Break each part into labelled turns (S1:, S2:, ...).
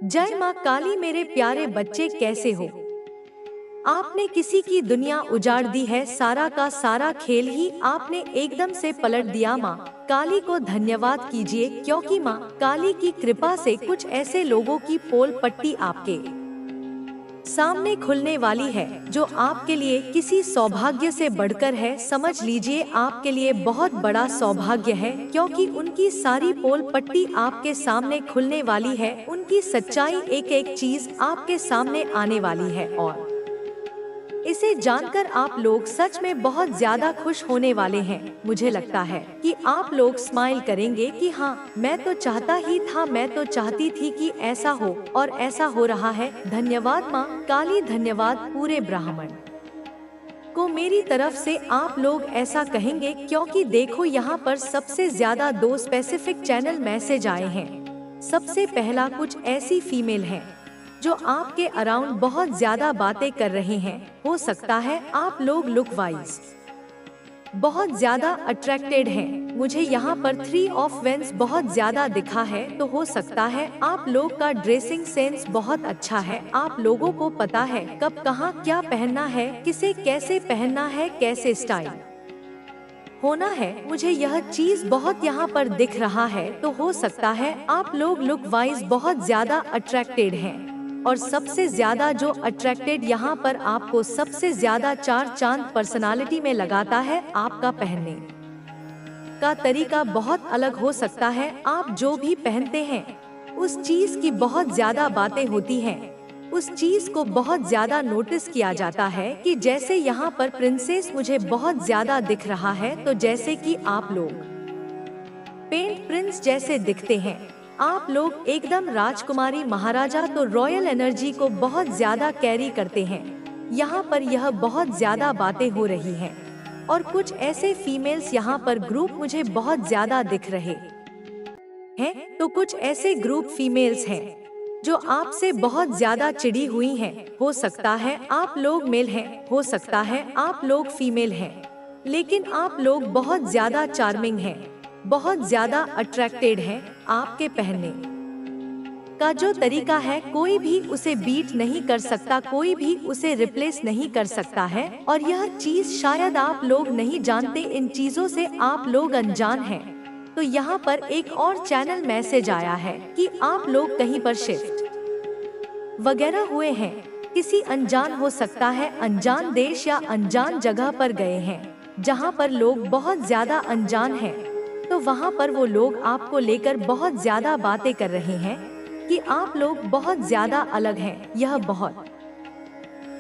S1: जय माँ काली। मेरे प्यारे बच्चे कैसे हो? आपने किसी की दुनिया उजाड़ दी है, सारा का सारा खेल ही आपने एकदम से पलट दिया। माँ काली को धन्यवाद कीजिए, क्योंकि माँ काली की कृपा से कुछ ऐसे लोगों की पोल पट्टी आपके सामने खुलने वाली है जो आपके लिए किसी सौभाग्य से बढ़कर है। समझ लीजिए आपके लिए बहुत बड़ा सौभाग्य है, क्योंकि उनकी सारी पोल पट्टी आपके सामने खुलने वाली है। उनकी सच्चाई एक एक चीज आपके सामने आने वाली है और इसे जानकर आप लोग सच में बहुत ज्यादा खुश होने वाले हैं। मुझे लगता है कि आप लोग स्माइल करेंगे कि हाँ, मैं तो चाहता ही था, मैं तो चाहती थी कि ऐसा हो और ऐसा हो रहा है। धन्यवाद माँ काली, धन्यवाद पूरे ब्राह्मण को मेरी तरफ से आप लोग ऐसा कहेंगे, क्योंकि देखो यहाँ पर सबसे ज्यादा 2 स्पेसिफिक चैनल मैसेज आए हैं। सबसे पहला, कुछ ऐसी फीमेल हैं जो आपके अराउंड बहुत ज्यादा बातें कर रहे हैं। हो सकता है आप लोग लुक वाइज बहुत ज्यादा अट्रैक्टेड हैं। मुझे यहाँ पर 3 ऑफ वेंस बहुत ज्यादा दिखा है, तो हो सकता है आप लोग का ड्रेसिंग सेंस बहुत अच्छा है। आप लोगों को पता है कब कहाँ क्या पहनना है, किसे कैसे पहनना है, कैसे स्टाइल होना है। मुझे यह चीज बहुत यहाँ पर दिख रहा है, तो हो सकता है आप लोग लुक वाइज बहुत ज्यादा अट्रैक्टेड हैं। और सबसे ज्यादा जो अट्रैक्टेड यहाँ पर आपको सबसे ज्यादा 4 चांद पर्सनालिटी में लगाता है, आपका पहनने का तरीका बहुत अलग हो सकता है। आप जो भी पहनते हैं उस चीज की बहुत ज्यादा बातें होती हैं। उस चीज को बहुत ज्यादा नोटिस किया जाता है कि जैसे यहाँ पर प्रिंसेस मुझे बहुत ज्यादा दिख रहा है, तो जैसे कि आप लोग पेंट प्रिंस जैसे दिखते हैं। आप लोग एकदम राजकुमारी महाराजा, तो रॉयल एनर्जी को बहुत ज्यादा कैरी करते हैं। यहाँ पर यह बहुत ज्यादा बातें हो रही हैं। और कुछ ऐसे फीमेल्स यहाँ पर ग्रुप मुझे बहुत ज्यादा दिख रहे हैं। तो कुछ ऐसे ग्रुप फीमेल्स हैं जो आपसे बहुत ज्यादा चिढ़ी हुई हैं। हो सकता है आप लोग मेल हैं, हो सकता है आप लोग फीमेल हैं, लेकिन आप लोग बहुत ज्यादा चार्मिंग हैं, बहुत ज्यादा अट्रैक्टेड हैं। आपके पहनने का जो तरीका है, कोई भी उसे बीट नहीं कर सकता, कोई भी उसे रिप्लेस नहीं कर सकता है। और यह चीज शायद आप लोग नहीं जानते, इन चीजों से आप लोग अनजान हैं। तो यहाँ पर एक और चैनल मैसेज आया है कि आप लोग कहीं पर शिफ्ट वगैरह हुए हैं। किसी अनजान, हो सकता है अनजान देश या अनजान जगह पर गए हैं, जहाँ पर लोग बहुत ज्यादा अनजान हैं। तो वहाँ पर वो लोग आपको लेकर बहुत ज्यादा बातें कर रहे हैं कि आप लोग बहुत ज्यादा अलग हैं। यह बहुत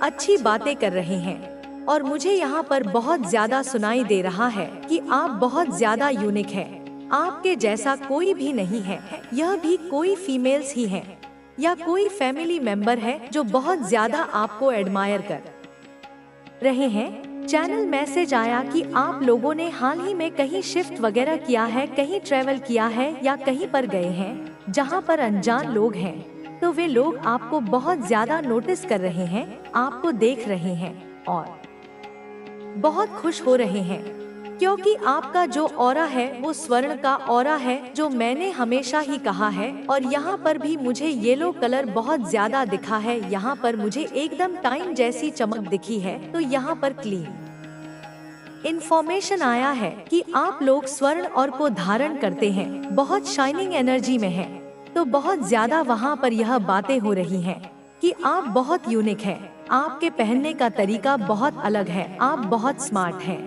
S1: अच्छी बातें कर रहे हैं और मुझे यहाँ पर बहुत ज्यादा सुनाई दे रहा है कि आप बहुत ज्यादा यूनिक हैं। आपके जैसा कोई भी नहीं है। यह भी कोई फीमेल्स ही हैं या कोई फैमिली मेंबर है जो बहुत ज्यादा आपको एडमायर कर रहे हैं। चैनल मैसेज आया कि आप लोगों ने हाल ही में कहीं शिफ्ट वगैरह किया है, कहीं ट्रेवल किया है या कहीं पर गए हैं जहां पर अनजान लोग हैं। तो वे लोग आपको बहुत ज्यादा नोटिस कर रहे हैं, आपको देख रहे हैं और बहुत खुश हो रहे हैं, क्योंकि आपका जो ऑरा है वो स्वर्ण का ऑरा है, जो मैंने हमेशा ही कहा है। और यहाँ पर भी मुझे येलो कलर बहुत ज्यादा दिखा है। यहाँ पर मुझे एकदम टाइम जैसी चमक दिखी है। तो यहाँ पर क्लीन इंफॉर्मेशन आया है कि आप लोग स्वर्ण और को धारण करते हैं, बहुत शाइनिंग एनर्जी में हैं। तो बहुत ज्यादा वहाँ पर यह बातें हो रही हैं कि आप बहुत यूनिक हैं, आपके पहनने का तरीका बहुत अलग है, आप बहुत स्मार्ट हैं,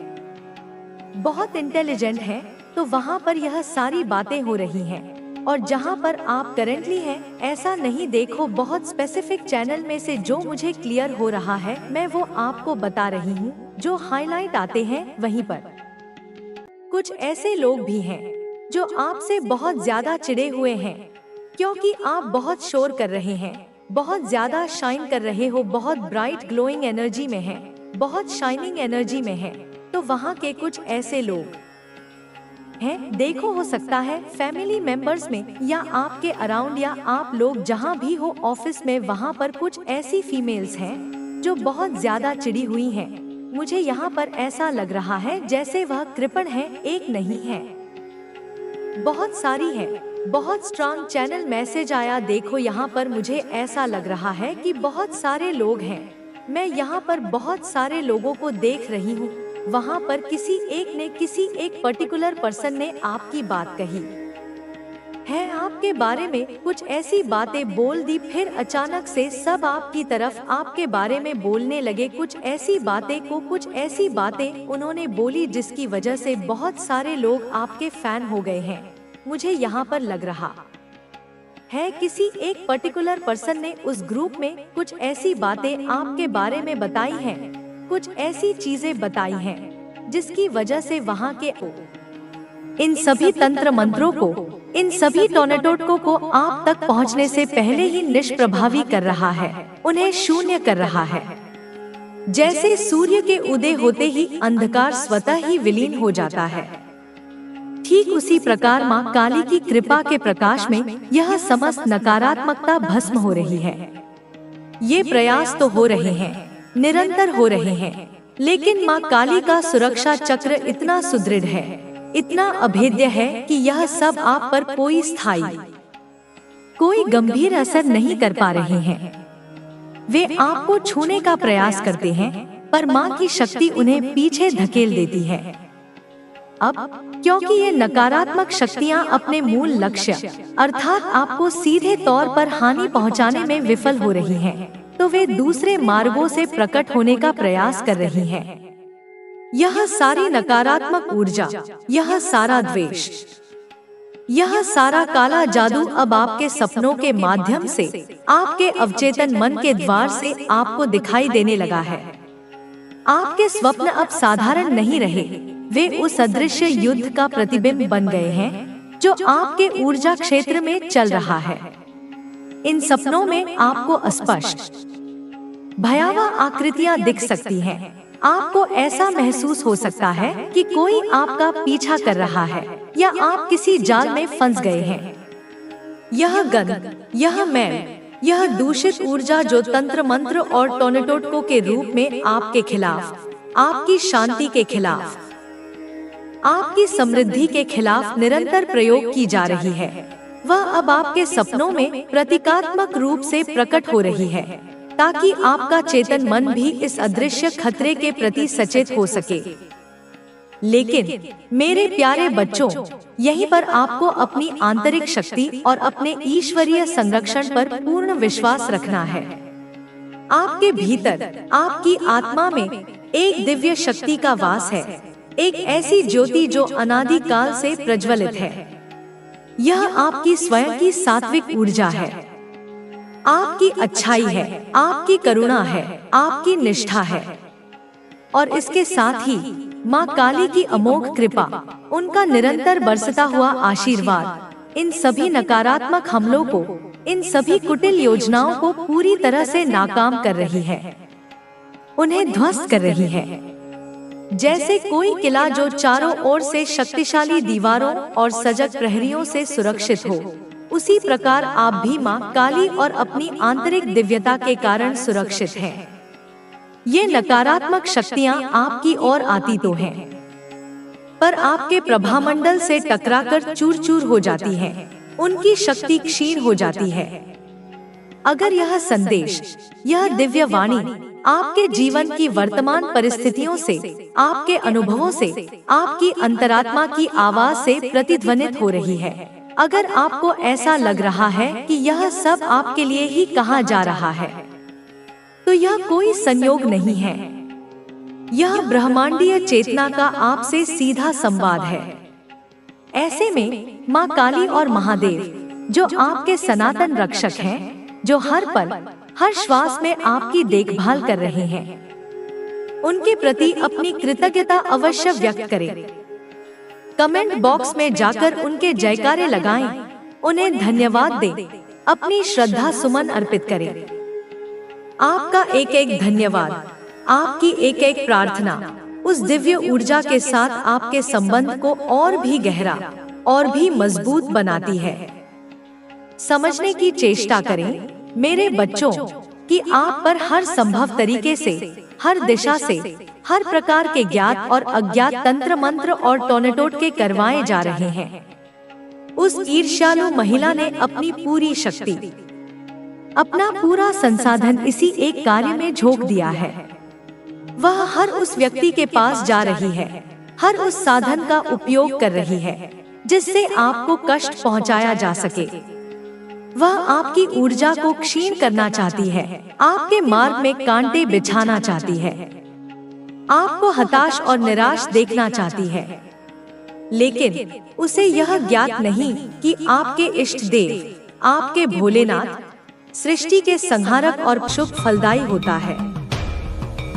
S1: बहुत इंटेलिजेंट हैं। तो वहाँ पर यह सारी बातें हो रही हैं। और जहाँ पर आप करेंटली हैं, ऐसा नहीं। देखो, बहुत स्पेसिफिक चैनल में से जो मुझे क्लियर हो रहा है, मैं वो आपको बता रही हूँ। जो हाईलाइट आते हैं वहीं पर कुछ ऐसे लोग भी हैं जो आपसे बहुत ज्यादा चिढ़े हुए हैं, क्योंकि आप बहुत शोर कर रहे हैं, बहुत ज्यादा शाइन कर रहे हो, बहुत ब्राइट ग्लोइंग एनर्जी में हैं, बहुत शाइनिंग एनर्जी में हैं। तो वहाँ के कुछ ऐसे लोग हैं, देखो, हो सकता है फैमिली मेंबर्स में या आपके अराउंड या आप लोग जहाँ भी हो ऑफिस में, वहाँ पर कुछ ऐसी फीमेल्स हैं जो बहुत ज्यादा चिढ़ी हुई हैं। मुझे यहाँ पर ऐसा लग रहा है जैसे वह कृपण है, एक नहीं है, बहुत सारी है। बहुत स्ट्रांग चैनल मैसेज आया। देखो यहाँ पर मुझे ऐसा लग रहा है कि बहुत सारे लोग हैं। मैं यहाँ पर बहुत सारे लोगों को देख रही हूँ। वहाँ पर किसी एक पर्टिकुलर पर्सन ने आपकी बात कही है, आपके बारे में कुछ ऐसी बातें बोल दी, फिर अचानक से सब आपकी तरफ आपके बारे में बोलने लगे। कुछ ऐसी बातें उन्होंने बोली जिसकी वजह से बहुत सारे लोग आपके फैन हो गए हैं। मुझे यहाँ पर लग रहा है किसी एक पर्टिकुलर पर्सन ने उस ग्रुप में कुछ ऐसी बातें आपके बारे में बताई हैं, कुछ ऐसी चीजें बताई हैं जिसकी वजह से वहाँ के इन सभी तंत्र मंत्रों को, इन सभी टोर्नेडो को आप तक पहुँचने से पहले ही निष्प्रभावी कर रहा है, उन्हें शून्य कर रहा है। जैसे सूर्य के उदय होते ही अंधकार स्वतः ही विलीन हो जाता है, ठीक उसी प्रकार माँ काली की कृपा के प्रकाश में यह समस्त नकारात्मकता भस्म हो रही है। ये प्रयास तो हो रहे हैं, निरंतर हो रहे हैं, लेकिन माँ काली का सुरक्षा चक्र इतना सुदृढ़ है, इतना अभेद्य है कि यह सब आप पर कोई स्थायी, कोई गंभीर असर नहीं कर पा रहे हैं। वे आपको छूने का प्रयास करते हैं, पर माँ की शक्ति उन्हें पीछे धकेल देती है। अब क्योंकि ये नकारात्मक शक्तियाँ अपने मूल लक्ष्य अर्थात आपको सीधे तौर पर हानि पहुँचाने में विफल हो रही हैं, तो वे दूसरे मार्गों से प्रकट होने का प्रयास कर रही हैं। यह सारी नकारात्मक ऊर्जा, यह सारा द्वेष, यह सारा काला जादू अब आपके सपनों के माध्यम से, आपके अवचेतन मन के द्वार से आपको दिखाई देने लगा है। आपके स्वप्न अब साधारण नहीं रहे, वे उस अदृश्य युद्ध का प्रतिबिंब बन गए हैं जो आपके ऊर्जा क्षेत्र में चल रहा है। इन सपनों में आपको अस्पष्ट भयावह आकृतियां दिख सकती हैं। आपको ऐसा महसूस हो सकता है कि कोई आपका पीछा कर रहा है या आप किसी जाल में फंस गए हैं। यह गंध, यह मैल, यह दूषित ऊर्जा जो तंत्र मंत्र और टोर्नेडो के रूप में आपके खिलाफ, आपकी शांति के खिलाफ, आपकी समृद्धि के खिलाफ निरंतर प्रयोग की जा रही है, वह अब आपके सपनों में प्रतीकात्मक रूप से प्रकट हो रही है, ताकि आपका चेतन मन भी इस अदृश्य खतरे के प्रति सचेत हो सके। लेकिन मेरे प्यारे बच्चों, यहीं पर आपको अपनी आंतरिक शक्ति और अपने ईश्वरीय संरक्षण पर पूर्ण विश्वास रखना है। आपके भीतर, आपकी आत्मा में एक दिव्य शक्ति का वास है, एक ऐसी ज्योति जो अनादि काल से प्रज्वलित है। यह आपकी स्वयं की सात्विक ऊर्जा है, आपकी अच्छाई है, आपकी करुणा है, आपकी निष्ठा है, और इसके साथ ही माँ काली की अमोघ कृपा, उनका निरंतर बरसता हुआ आशीर्वाद इन सभी नकारात्मक हमलों को, इन सभी कुटिल योजनाओं को पूरी तरह से नाकाम कर रही है, उन्हें ध्वस्त कर रही है। जैसे कोई किला जो चारों ओर से शक्तिशाली दीवारों और सजग प्रहरियों से सुरक्षित हो, उसी प्रकार आप भी माँ काली और अपनी आंतरिक दिव्यता के कारण सुरक्षित हैं। ये नकारात्मक शक्तियाँ आपकी ओर आती तो हैं, पर आपके प्रभामंडल से टकराकर चूर-चूर हो जाती हैं, उनकी शक्ति क्षीण हो जाती है। अगर यह संदेश, यह दिव्य वाणी आपके जीवन की वर्तमान परिस्थितियों से, आपके अनुभवों से, आपकी अंतरात्मा की आवाज से प्रतिध्वनित हो रही है, अगर आपको ऐसा लग रहा है कि यह सब आपके लिए ही कहा जा रहा है, तो यह कोई संयोग नहीं है। यह ब्रह्मांडीय चेतना का आपसे सीधा संवाद है। ऐसे में माँ काली और महादेव, जो आपके सनातन रक्षक हैं, जो हर पल, हर श्वास में आपकी देखभाल कर रहे हैं, उनके प्रति अपनी कृतज्ञता अवश्य व्यक्त करें। कमेंट बॉक्स में जाकर उनके जयकारे लगाएं, उन्हें धन्यवाद दें, अपनी श्रद्धा सुमन अर्पित करें। आपका एक एक धन्यवाद, आपकी एक एक प्रार्थना उस दिव्य ऊर्जा के साथ आपके संबंध को और भी गहरा और भी मजबूत बनाती है। समझने की चेष्टा करें मेरे बच्चों कि आप पर हर संभव तरीके से, हर दिशा से, हर प्रकार के ज्ञात और अज्ञात तंत्र मंत्र और टोर्नेडो के करवाए जा रहे हैं। उस ईर्ष्यालु महिला ने अपनी पूरी शक्ति, अपना पूरा संसाधन इसी एक कार्य में झोंक दिया है। वह हर उस व्यक्ति के पास जा रही है, हर उस साधन का उपयोग कर रही है जिससे आपको कष्ट पहुंचाया जा सके। वह आपकी ऊर्जा को क्षीण करना चाहती है, आपके मार्ग में कांटे बिछाना चाहती है, आपको हताश और निराश देखना चाहती है। लेकिन उसे यह ज्ञात नहीं कि आपके इष्ट देव, आपके भोलेनाथ सृष्टि के संहारक और शुभ फलदायी होता है।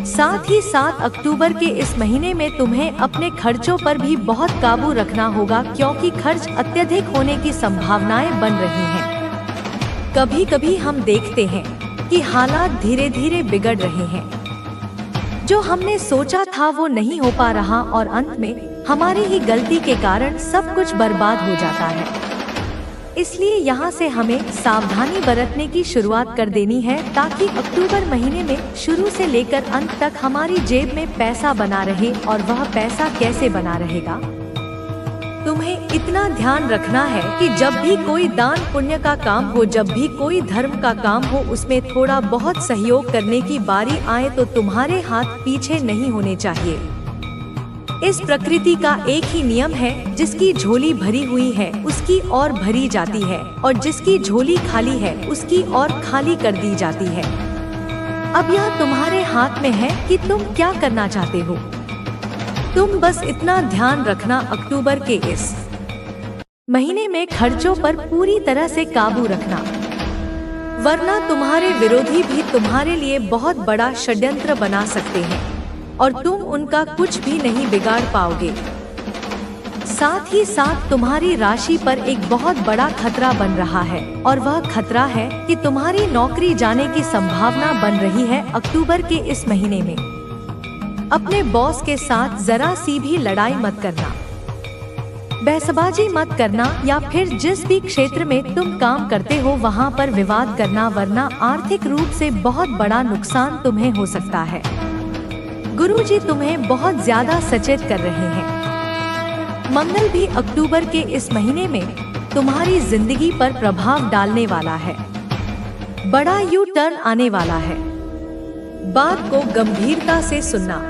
S1: साथ ही 7 अक्टूबर के इस महीने में तुम्हें अपने खर्चों पर भी बहुत काबू रखना होगा, क्योंकि खर्च अत्यधिक होने की संभावनाएं बन रही हैं। कभी कभी हम देखते हैं कि हालात धीरे धीरे बिगड़ रहे हैं। जो हमने सोचा था वो नहीं हो पा रहा और अंत में हमारी ही गलती के कारण सब कुछ बर्बाद हो जाता है। इसलिए यहाँ से हमें सावधानी बरतने की शुरुआत कर देनी है, ताकि अक्टूबर महीने में शुरू से लेकर अंत तक हमारी जेब में पैसा बना रहे। और वह पैसा कैसे बना रहेगा? तुम्हें इतना ध्यान रखना है कि जब भी कोई दान पुण्य का काम हो, जब भी कोई धर्म का काम हो, उसमें थोड़ा बहुत सहयोग करने की बारी आए तो तुम्हारे हाथ पीछे नहीं होने चाहिए। इस प्रकृति का एक ही नियम है, जिसकी झोली भरी हुई है उसकी और भरी जाती है, और जिसकी झोली खाली है उसकी और खाली कर दी जाती है। अब यह तुम्हारे हाथ में है कि तुम क्या करना चाहते हो। तुम बस इतना ध्यान रखना, अक्टूबर के इस महीने में खर्चों पर पूरी तरह से काबू रखना, वरना तुम्हारे विरोधी भी तुम्हारे लिए बहुत बड़ा षड्यंत्र बना सकते हैं और तुम उनका कुछ भी नहीं बिगाड़ पाओगे। साथ ही साथ तुम्हारी राशि पर एक बहुत बड़ा खतरा बन रहा है, और वह खतरा है कि तुम्हारी नौकरी जाने की संभावना बन रही है। अक्टूबर के इस महीने में अपने बॉस के साथ जरा सी भी लड़ाई मत करना, बहसबाजी मत करना, या फिर जिस भी क्षेत्र में तुम काम करते हो वहां पर विवाद करना, वरना आर्थिक रूप से बहुत बड़ा नुकसान तुम्हें हो सकता है। गुरुजी तुम्हें बहुत ज्यादा सचेत कर रहे हैं। मंगल भी अक्टूबर के इस महीने में तुम्हारी जिंदगी पर प्रभाव डालने वाला है। बड़ा यू टर्न आने वाला है। बात को गंभीरता से सुनना।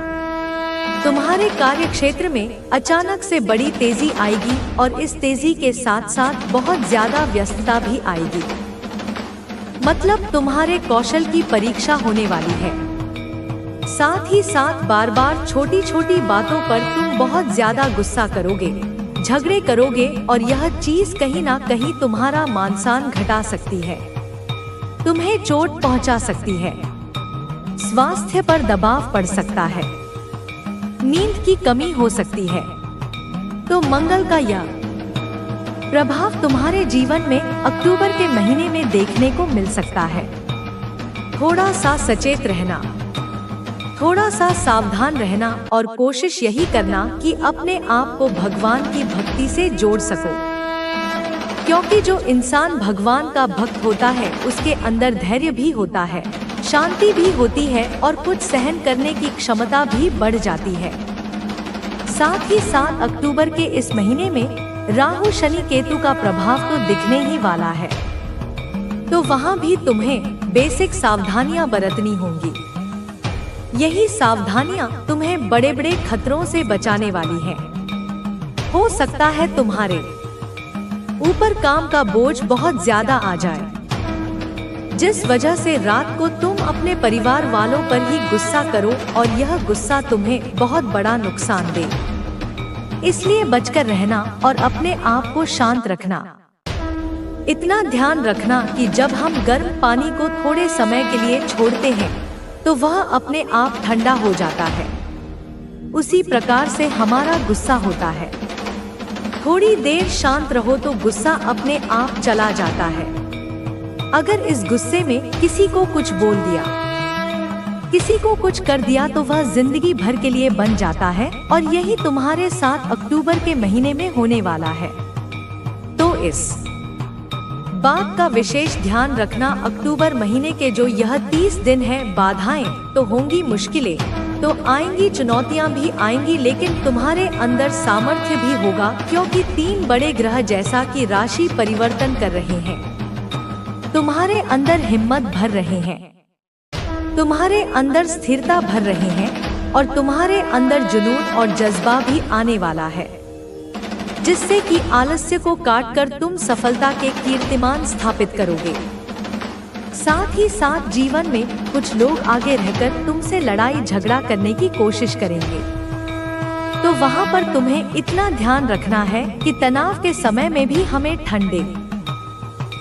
S1: तुम्हारे कार्य क्षेत्र में अचानक से बड़ी तेजी आएगी, और इस तेजी के साथ साथ बहुत ज्यादा व्यस्तता भी आएगी। मतलब तुम्हारे कौशल की परीक्षा होने वाली है। साथ ही साथ बार बार छोटी छोटी बातों पर तुम बहुत ज्यादा गुस्सा करोगे, झगड़े करोगे, और यह चीज कहीं ना कहीं तुम्हारा मान सम्मान घटा सकती है, तुम्हें चोट पहुंचा सकती है, स्वास्थ्य पर दबाव पड़ सकता है, नींद की कमी हो सकती है। तो मंगल का यह प्रभाव तुम्हारे जीवन में अक्टूबर के महीने में देखने को मिल सकता है। थोड़ा सा सचेत रहना, थोड़ा सा सावधान रहना, और कोशिश यही करना कि अपने आप को भगवान की भक्ति से जोड़ सको, क्योंकि जो इंसान भगवान का भक्त होता है उसके अंदर धैर्य भी होता है, शांति भी होती है, और कुछ सहन करने की क्षमता भी बढ़ जाती है। साथ ही साथ अक्टूबर के इस महीने में राहु शनि केतु का प्रभाव तो दिखने ही वाला है, तो वहाँ भी तुम्हें बेसिक सावधानियां बरतनी होंगी। यही सावधानियां तुम्हें बड़े बड़े खतरों से बचाने वाली हैं। हो सकता है तुम्हारे ऊपर काम का बोझ बहुत ज्यादा आ जाए, जिस वजह से रात को तुम अपने परिवार वालों पर ही गुस्सा करो, और यह गुस्सा तुम्हें बहुत बड़ा नुकसान दे। इसलिए बचकर रहना और अपने आप को शांत रखना। इतना ध्यान रखना कि जब हम गर्म पानी को थोड़े समय के लिए छोड़ते हैं तो वह अपने आप ठंडा हो जाता है। उसी प्रकार से हमारा गुस्सा होता है। थोड़ी देर शांत रहो तो गुस्सा अपने आप चला जाता है। अगर इस गुस्से में किसी को कुछ बोल दिया, किसी को कुछ कर दिया, तो वह जिंदगी भर के लिए बन जाता है, और यही तुम्हारे साथ अक्टूबर के महीने में होने वाला है। तो इस बात का विशेष ध्यान रखना, अक्टूबर महीने के जो यह 30 दिन है, बाधाएं तो होंगी, मुश्किलें तो आएंगी चुनौतियां भी आएंगी, लेकिन तुम्हारे अंदर सामर्थ्य भी होगा, क्योंकि 3 बड़े ग्रह जैसा कि राशि परिवर्तन कर रहे हैं। तुम्हारे अंदर हिम्मत भर रहे हैं, तुम्हारे अंदर स्थिरता भर रहे हैं और तुम्हारे अंदर जुनून और जज्बा भी आने वाला है, जिससे कि आलस्य को काटकर तुम सफलता के कीर्तिमान स्थापित करोगे। साथ ही साथ जीवन में कुछ लोग आगे रहकर तुमसे लड़ाई झगड़ा करने की कोशिश करेंगे, तो वहां पर तुम्हें इतना ध्यान रखना है कि तनाव के समय में भी हमें ठंडे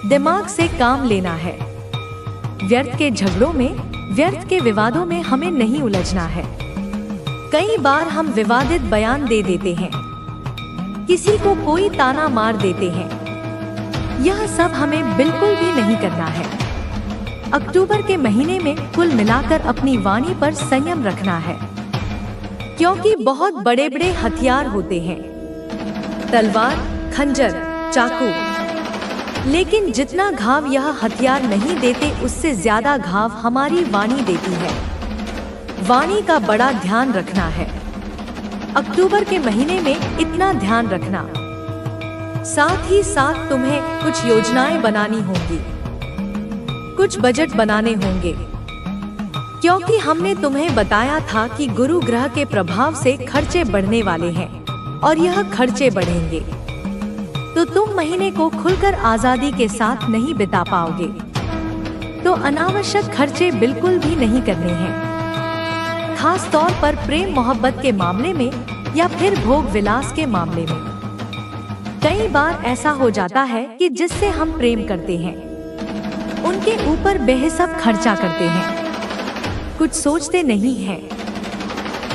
S1: दिमाग से काम लेना है। व्यर्थ के झगड़ों में, व्यर्थ के विवादों में हमें नहीं उलझना है। कई बार हम विवादित बयान दे देते हैं, किसी को कोई ताना मार देते हैं। यह सब हमें बिल्कुल भी नहीं करना है। अक्टूबर के महीने में कुल मिलाकर अपनी वाणी पर संयम रखना है, क्योंकि बहुत बड़े बड़े हथियार होते हैं, तलवार, खंजर, चाकू, लेकिन जितना घाव यह हथियार नहीं देते उससे ज्यादा घाव हमारी वाणी देती है। वाणी का बड़ा ध्यान रखना है। अक्टूबर के महीने में इतना ध्यान रखना। साथ ही साथ तुम्हें कुछ योजनाएं बनानी होंगी, कुछ बजट बनाने होंगे, क्योंकि हमने तुम्हें बताया था कि गुरु ग्रह के प्रभाव से खर्चे बढ़ने वाले हैं और यह खर्चे बढ़ेंगे, तो तुम महीने को खुलकर आजादी के साथ नहीं बिता पाओगे। तो अनावश्यक खर्चे बिल्कुल भी नहीं करने हैं, खास तौर पर प्रेम मोहब्बत के मामले में या फिर भोग विलास के मामले में। कई बार ऐसा हो जाता है कि जिससे हम प्रेम करते हैं उनके ऊपर बेहिसाब खर्चा करते हैं, कुछ सोचते नहीं हैं,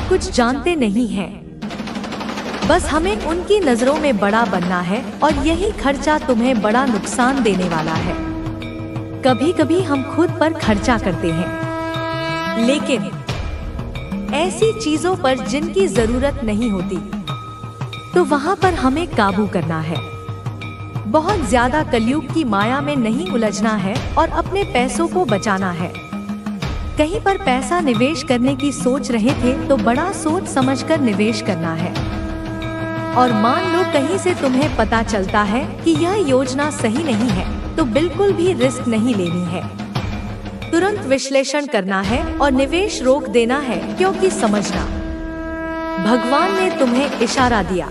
S1: कुछ जानते नहीं हैं, बस हमें उनकी नजरों में बड़ा बनना है और यही खर्चा तुम्हें बड़ा नुकसान देने वाला है। कभी कभी हम खुद पर खर्चा करते हैं, लेकिन ऐसी चीजों पर जिनकी जरूरत नहीं होती, तो वहां पर हमें काबू करना है। बहुत ज्यादा कलयुग की माया में नहीं उलझना है और अपने पैसों को बचाना है। कहीं पर पैसा निवेश करने की सोच रहे थे तो बड़ा सोच समझकर निवेश करना है। और मान लो कहीं से तुम्हें पता चलता है कि यह योजना सही नहीं है, तो बिल्कुल भी रिस्क नहीं लेनी है। तुरंत विश्लेषण करना है और निवेश रोक देना है, क्योंकि समझना, भगवान ने तुम्हें इशारा दिया,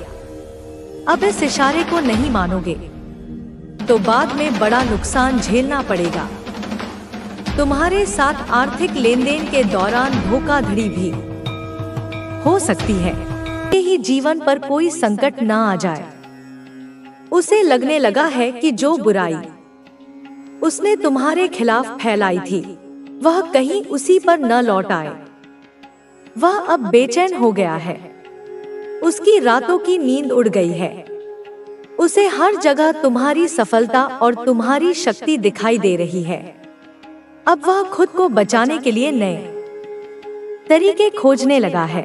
S1: अब इस इशारे को नहीं मानोगे तो बाद में बड़ा नुकसान झेलना पड़ेगा। तुम्हारे साथ आर्थिक लेनदेन के दौरान धोखाधड़ी भी हो सकती है। ही जीवन पर कोई संकट ना आ जाए। उसे लगने लगा है कि जो बुराई उसने तुम्हारे खिलाफ फैलाई थी वह कहीं उसी पर न लौट आए। वह अब बेचैन हो गया है, उसकी रातों की नींद उड़ गई है। उसे हर जगह तुम्हारी सफलता और तुम्हारी शक्ति दिखाई दे रही है। अब वह खुद को बचाने के लिए नए तरीके खोजने लगा है।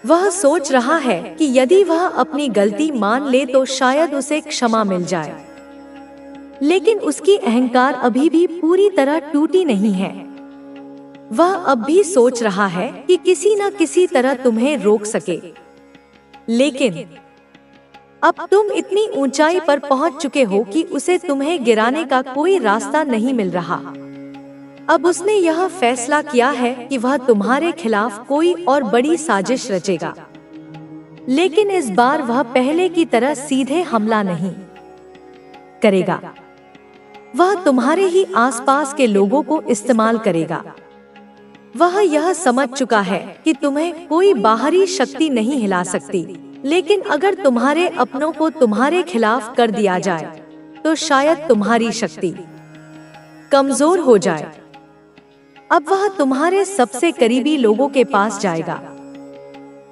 S1: वह सोच रहा है कि यदि वह अपनी गलती मान ले तो शायद उसे क्षमा मिल जाए, लेकिन उसकी अहंकार अभी भी पूरी तरह टूटी नहीं है। वह अब भी सोच रहा है कि किसी न किसी तरह तुम्हें रोक सके, लेकिन अब तुम इतनी ऊंचाई पर पहुंच चुके हो कि उसे तुम्हें गिराने का कोई रास्ता नहीं मिल रहा। अब उसने यह फैसला किया है कि वह तुम्हारे खिलाफ कोई और बड़ी साजिश रचेगा, लेकिन इस बार वह पहले की तरह सीधे हमला नहीं करेगा। वह तुम्हारे ही आसपास के लोगों को इस्तेमाल करेगा। वह यह समझ चुका है कि तुम्हें कोई बाहरी शक्ति नहीं हिला सकती, लेकिन अगर तुम्हारे अपनों को तुम्हारे खिलाफ कर दिया जाए तो शायद तुम्हारी शक्ति कमजोर हो जाए। अब वह तुम्हारे सबसे करीबी लोगों के पास जाएगा।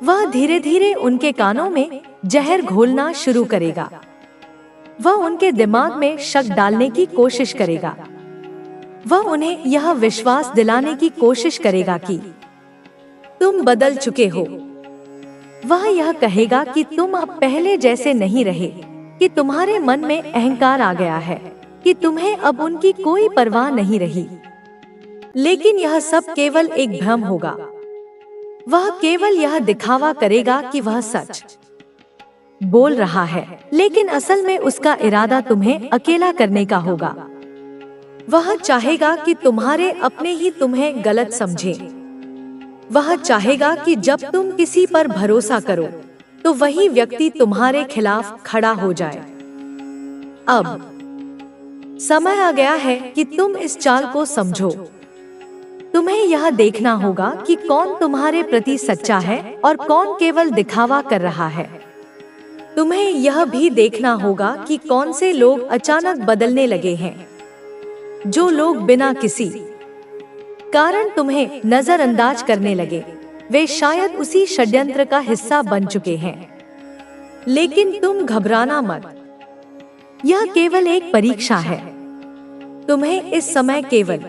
S1: वह धीरे धीरे उनके कानों में जहर घोलना शुरू करेगा। वह उनके दिमाग में शक डालने की कोशिश करेगा। वह उन्हें यह विश्वास दिलाने की कोशिश करेगा कि तुम बदल चुके हो। वह यह कहेगा कि तुम अब पहले जैसे नहीं रहे, कि तुम्हारे मन में अहंकार आ गया है, कि तुम्हें अब उनकी कोई परवाह नहीं रही। लेकिन यह सब केवल एक भ्रम होगा। वह केवल यह दिखावा करेगा कि वह सच बोल रहा है, लेकिन असल में उसका इरादा तुम्हें अकेला करने का होगा। वह चाहेगा कि तुम्हारे अपने ही तुम्हें गलत समझें। वह चाहेगा कि जब तुम किसी पर भरोसा करो तो वही व्यक्ति तुम्हारे खिलाफ खड़ा हो जाए। अब समय आ गया है कि तुम इस चाल को समझो। तुम्हें यह देखना होगा कि कौन तुम्हारे प्रति सच्चा है और कौन केवल दिखावा कर रहा है। तुम्हें यह भी देखना होगा कि कौन से लोग अचानक बदलने लगे हैं। जो लोग बिना किसी कारण तुम्हें नजरअंदाज करने लगे, वे शायद उसी षड्यंत्र का हिस्सा बन चुके हैं। लेकिन तुम घबराना मत, यह केवल एक परीक्षा है। तुम्हें इस समय केवल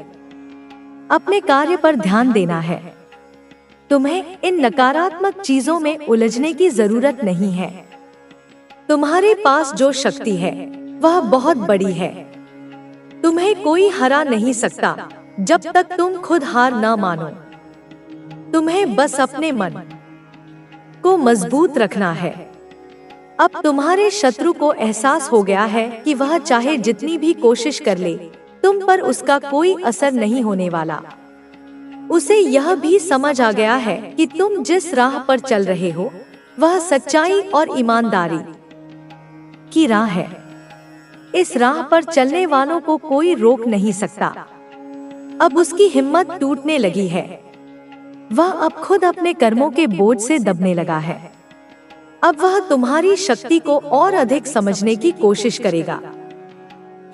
S1: अपने कार्य पर ध्यान देना है। तुम्हें इन नकारात्मक चीजों में उलझने की जरूरत नहीं है। तुम्हारे पास जो शक्ति है वह बहुत बड़ी है। तुम्हें कोई हरा नहीं सकता जब तक तुम खुद हार न मानो। तुम्हें बस अपने मन को मजबूत रखना है। अब तुम्हारे शत्रु को एहसास हो गया है कि वह चाहे जितनी भी कोशिश कर ले, तुम पर उसका कोई असर नहीं होने वाला। उसे यह भी समझ आ गया है कि तुम जिस राह पर चल रहे हो वह सच्चाई और ईमानदारी की राह है। इस राह पर चलने वालों को कोई रोक नहीं सकता। अब उसकी हिम्मत टूटने लगी है। वह अब खुद अपने कर्मों के बोझ से दबने लगा है। अब वह तुम्हारी शक्ति को और अधिक समझने की कोशिश करेगा।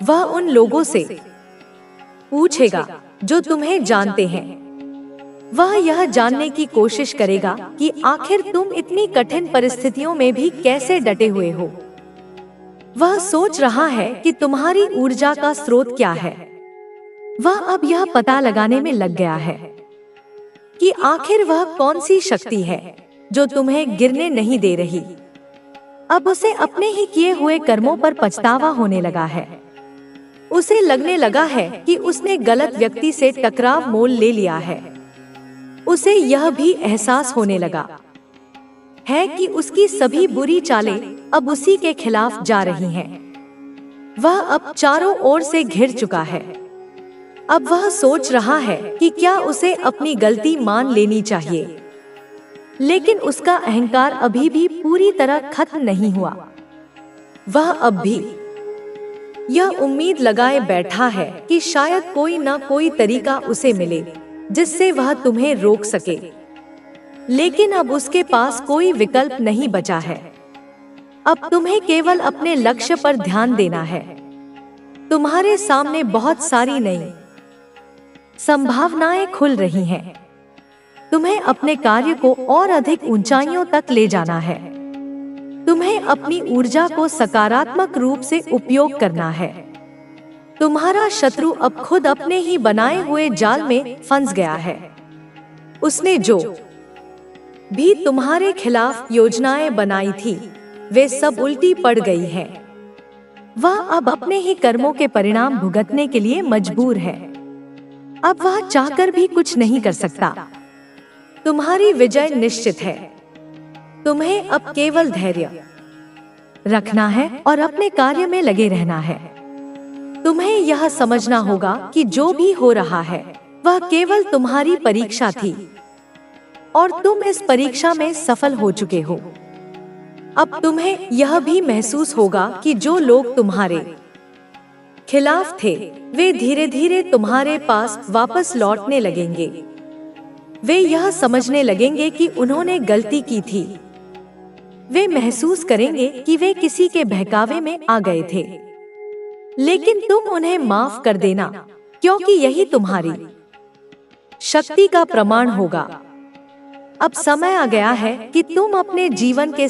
S1: वह उन लोगों से पूछेगा जो तुम्हें जानते हैं। वह यह जानने की कोशिश करेगा कि आखिर तुम इतनी कठिन परिस्थितियों में भी कैसे डटे हुए हो। वह सोच रहा है कि तुम्हारी ऊर्जा का स्रोत क्या है। वह अब यह पता लगाने में लग गया है कि आखिर वह कौन सी शक्ति है जो तुम्हें गिरने नहीं दे रही। अब उसे अपने ही किए हुए कर्मों पर पछतावा होने लगा है। उसे लगने लगा है कि उसने गलत व्यक्ति से टकराव मोल ले लिया है। उसे यह भी एहसास होने लगा है कि उसकी सभी बुरी चालें अब उसी के खिलाफ जा रही हैं। वह अब चारों ओर से घिर चुका है। अब वह सोच रहा है कि क्या उसे अपनी गलती मान लेनी चाहिए, लेकिन उसका अहंकार अभी भी पूरी तरह खत्म नहीं हुआ। वह अब भी यह उम्मीद लगाए बैठा है कि शायद कोई न कोई तरीका उसे मिले जिससे वह तुम्हें रोक सके, लेकिन अब उसके पास कोई विकल्प नहीं बचा है। अब तुम्हें केवल अपने लक्ष्य पर ध्यान देना है। तुम्हारे सामने बहुत सारी नई संभावनाएं खुल रही हैं। तुम्हें अपने कार्य को और अधिक ऊंचाइयों तक ले जाना है। तुम्हें अपनी ऊर्जा को सकारात्मक रूप से उपयोग करना है। तुम्हारा शत्रु अब खुद अपने ही बनाए हुए जाल में फंस गया है। उसने जो भी तुम्हारे खिलाफ योजनाएं बनाई थी वे सब उल्टी पड़ गई हैं। वह अब अपने ही कर्मों के परिणाम भुगतने के लिए मजबूर है। अब वह चाहकर भी कुछ नहीं कर सकता। तुम्हारी विजय निश्चित है। तुम्हें अब केवल धैर्य रखना है और अपने कार्य में लगे रहना है। तुम्हें यह समझना होगा कि जो भी हो रहा है वह केवल तुम्हारी परीक्षा थी और तुम इस परीक्षा में सफल हो चुके हो। अब तुम्हें यह भी महसूस होगा कि जो लोग तुम्हारे खिलाफ थे वे धीरे धीरे तुम्हारे पास वापस लौटने लगेंगे। वे यह समझने लगेंगे कि उन्होंने गलती की थी। वे महसूस करेंगे कि वे किसी के बहकावे में आ गए थे, लेकिन तुम उन्हें माफ कर देना, क्योंकि यही तुम्हारी शक्ति का प्रमाण होगा। अब समय आ गया है कि तुम अपने जीवन के